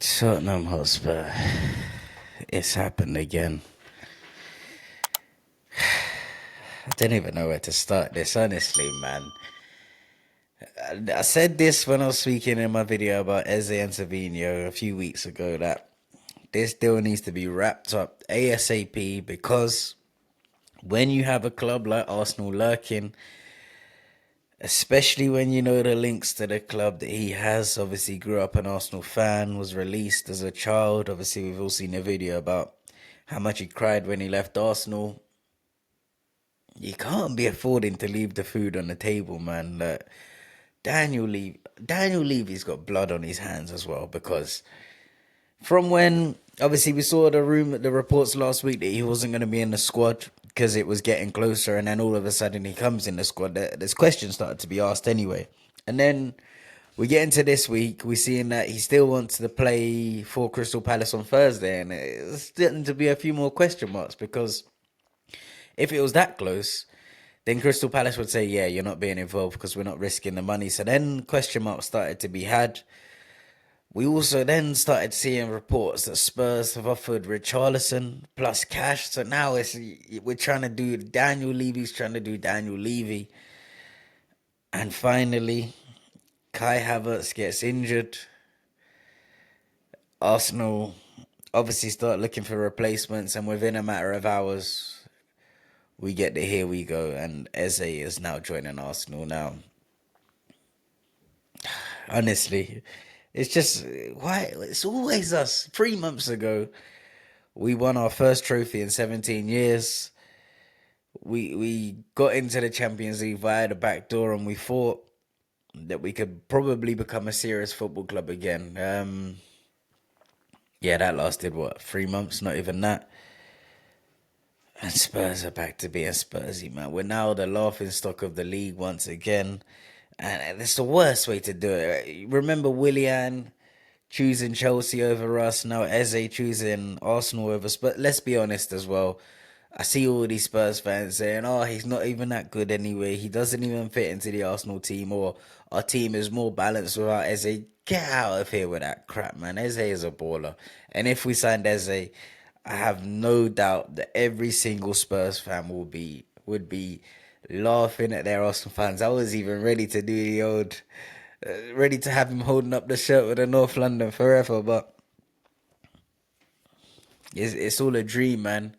Tottenham Hotspur. It's happened again. I don't even know where to start this, honestly, man. I said this when I was speaking in my video about Eze and Savinho a few weeks ago that this deal needs to be wrapped up ASAP because when you have a club like Arsenal lurking, especially when you know the links to the club that he has, obviously grew up an Arsenal fan, was released as a child. Obviously, we've all seen a video about how much he cried when he left Arsenal. You can't be affording to leave the food on the table, man. Like Daniel Levy's got blood on his hands as well because from when obviously we saw the reports last week that he wasn't going to be in the squad because it was getting closer, and then all of a sudden he comes in the squad. There's questions started to be asked anyway, and then we get into this week. We're seeing that he still wants to play for Crystal Palace on Thursday, and it's starting to be a few more question marks because if it was that close, then Crystal Palace would say, yeah, you're not being involved because we're not risking the money. So then question marks started to be had. We also then started seeing reports that Spurs have offered Richarlison plus cash. So now we're trying to do Daniel Levy's trying to do Daniel Levy. And finally, Kai Havertz gets injured. Arsenal obviously start looking for replacements, and within a matter of hours, we get the here we go, and Eze is now joining Arsenal now. Honestly, it's just why it's always us. 3 months ago, we won our first trophy in 17 years. We got into the Champions League via the back door, and we thought that we could probably become a serious football club again. Yeah, that lasted what, 3 months? Not even that. And Spurs are back to being Spursy, man. We're now the laughing stock of the league once again. And it's the worst way to do it. Remember Willian choosing Chelsea over us, now Eze choosing Arsenal over Spurs. Let's be honest as well. I see all these Spurs fans saying, oh, he's not even that good anyway. He doesn't even fit into the Arsenal team, or our team is more balanced without Eze. Get out of here with that crap, man. Eze is a baller. And if we signed Eze, I have no doubt that every single Spurs fan would be laughing at their Arsenal fans. I was even ready to do the old, ready to have him holding up the shirt with the North London forever, but it's all a dream, man.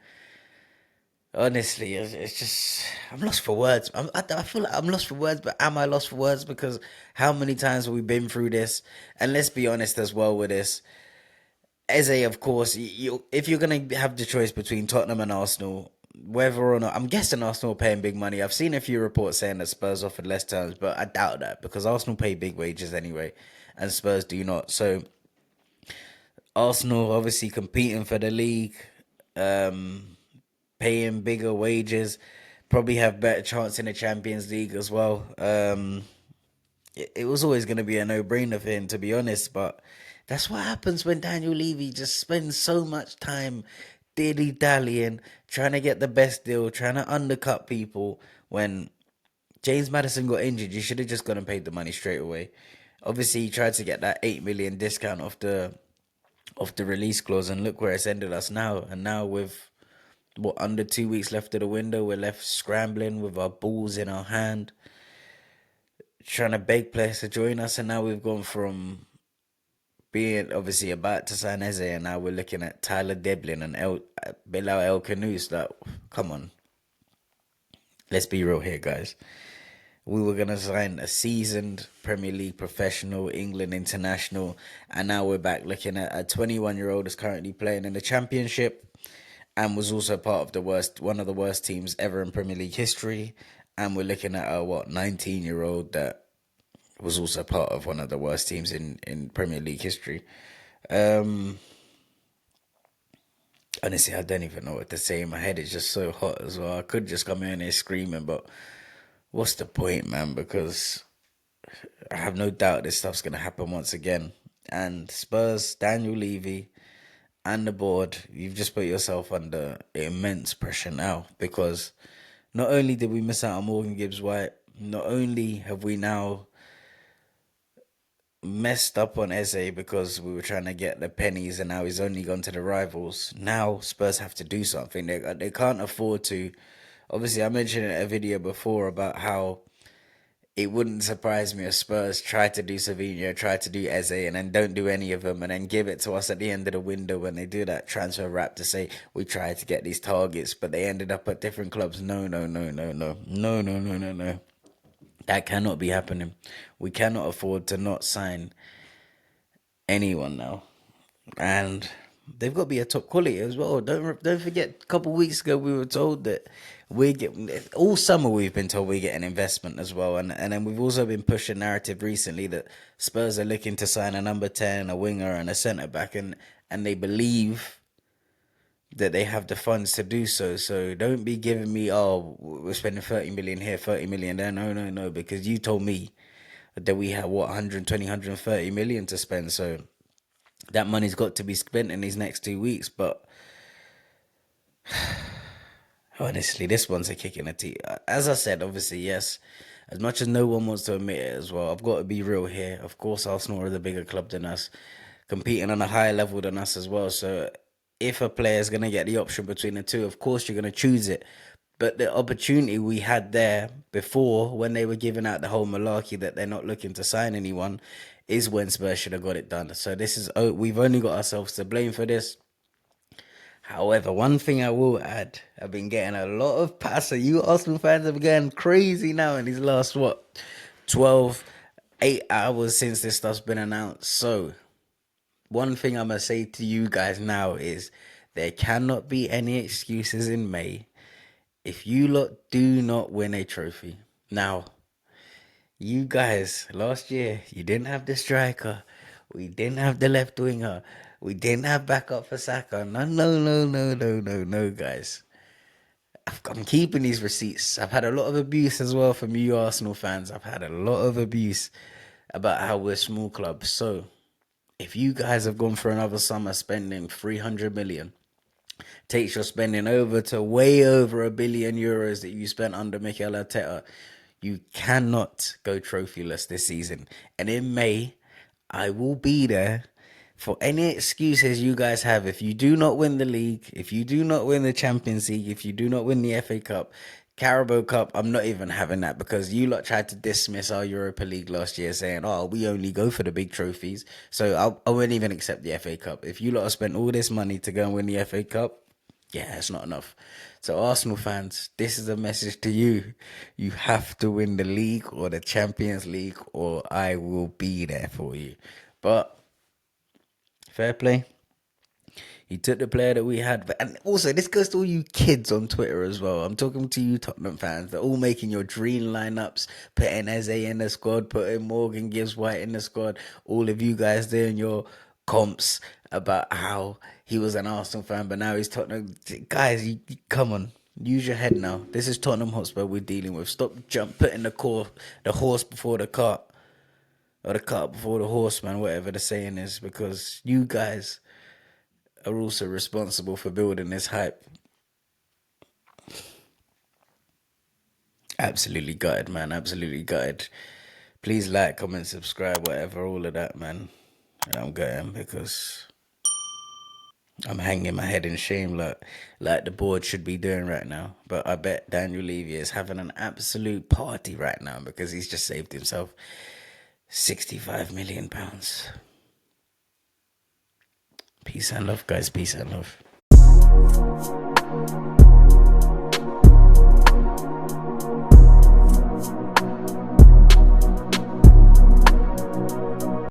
Honestly, it's just I'm lost for words. I feel like I'm lost for words, but am I lost for words? Because how many times have we been through this? And let's be honest as well with this. Eze, of course, if you're gonna have the choice between Tottenham and Arsenal, whether or not I'm guessing Arsenal are paying big money. I've seen a few reports saying that Spurs offered less terms, but I doubt that because Arsenal pay big wages anyway, and Spurs do not. So Arsenal obviously competing for the league, um, paying bigger wages, probably have better chance in the Champions League as well. It was always going to be a no-brainer for him, to be honest. But that's what happens when Daniel Levy just spends so much time dilly-dallying, trying to get the best deal, trying to undercut people. When James Madison got injured, you should have just gone and paid the money straight away. Obviously, he tried to get that 8 million discount off the release clause, and look where it's ended us now. And now with what, under 2 weeks left of the window, we're left scrambling with our balls in our hand, trying to beg players to join us, and now we've gone from being obviously about to sign Eze, and now we're looking at Tyler Devlin and Bilal El Canoes. Like, come on, let's be real here, guys. We were gonna sign a seasoned Premier League professional, England international, and now we're back looking at a 21-year-old who's currently playing in the Championship and was also part of one of the worst teams ever in Premier League history. And we're looking at a 19-year-old that was also part of one of the worst teams in Premier League history. Um, Honestly, I don't even know what to say. My head is just so hot as well. I could just come in here screaming, but what's the point, man? Because I have no doubt this stuff's gonna happen once again. And Spurs, Daniel Levy, and the board, you've just put yourself under immense pressure now because not only did we miss out on Morgan Gibbs White, not only have we now messed up on Eze because we were trying to get the pennies, and now he's only gone to the rivals. Now Spurs have to do something. They can't afford to. Obviously, I mentioned in a video before about how it wouldn't surprise me if Spurs try to do Savinho, try to do Eze, and then don't do any of them, and then give it to us at the end of the window when they do that transfer wrap to say we tried to get these targets, but they ended up at different clubs. No, no, no, no, no, no, no, no, no, no. That cannot be happening. We cannot afford to not sign anyone now, and they've got to be a top quality as well. Don't forget. A couple of weeks ago, we were told that we're getting all summer. We've been told we get an investment as well, and then we've also been pushing narrative recently that Spurs are looking to sign a number 10, a winger, and a centre back, and they believe that they have the funds to do so. So don't be giving me, oh, we're spending 30 million here, 30 million there. No, no, no, because you told me that we have what 120, 130 million to spend. So that money's got to be spent in these next 2 weeks. But honestly, this one's a kick in the teeth. As I said, obviously, yes. As much as no one wants to admit it as well, I've got to be real here. Of course, Arsenal are the bigger club than us, competing on a higher level than us as well. So if a player is going to get the option between the two, of course you're going to choose it. But the opportunity we had there before, when they were giving out the whole malarkey that they're not looking to sign anyone, is when Spurs should have got it done. So this is, we've only got ourselves to blame for this. However, one thing I will add, I've been getting a lot of passer. You Arsenal fans have been going crazy now in these last, 8 hours since this stuff's been announced. So, one thing I'm going to say to you guys now is there cannot be any excuses in May if you lot do not win a trophy. Now, you guys, last year, you didn't have the striker. We didn't have the left winger. We didn't have backup for Saka. No, no, no, no, no, no, no, guys. I'm keeping these receipts. I've had a lot of abuse as well from you Arsenal fans. I've had a lot of abuse about how we're small clubs. So, if you guys have gone for another summer spending 300 million, takes your spending over to way over €1 billion that you spent under Mikel Arteta, you cannot go trophyless this season. And in May, I will be there for any excuses you guys have. If you do not win the league, if you do not win the Champions League, if you do not win the FA Cup, Carabao Cup, I'm not even having that, because you lot tried to dismiss our Europa League last year saying, oh, we only go for the big trophies. So I wouldn't even accept the FA Cup. If you lot have spent all this money to go and win the FA Cup, yeah, it's not enough. So Arsenal fans, this is a message to you. You have to win the league or the Champions League, or I will be there for you. But fair play. He took the player that we had. And also, this goes to all you kids on Twitter as well. I'm talking to you Tottenham fans. They're all making your dream lineups, putting Eze in the squad, putting Morgan Gibbs White in the squad. All of you guys doing your comps about how he was an Arsenal fan, but now he's Tottenham. Guys, come on. Use your head now. This is Tottenham Hotspur we're dealing with. Stop putting the horse before the cart. Or the cart before the horse, man, whatever the saying is. Because you guys are also responsible for building this hype. Absolutely gutted, man. Absolutely gutted. Please like, comment, subscribe, whatever, all of that, man. And I'm gutted because I'm hanging my head in shame like the board should be doing right now. But I bet Daniel Levy is having an absolute party right now because he's just saved himself £65 million. Peace and love, guys. Peace and love.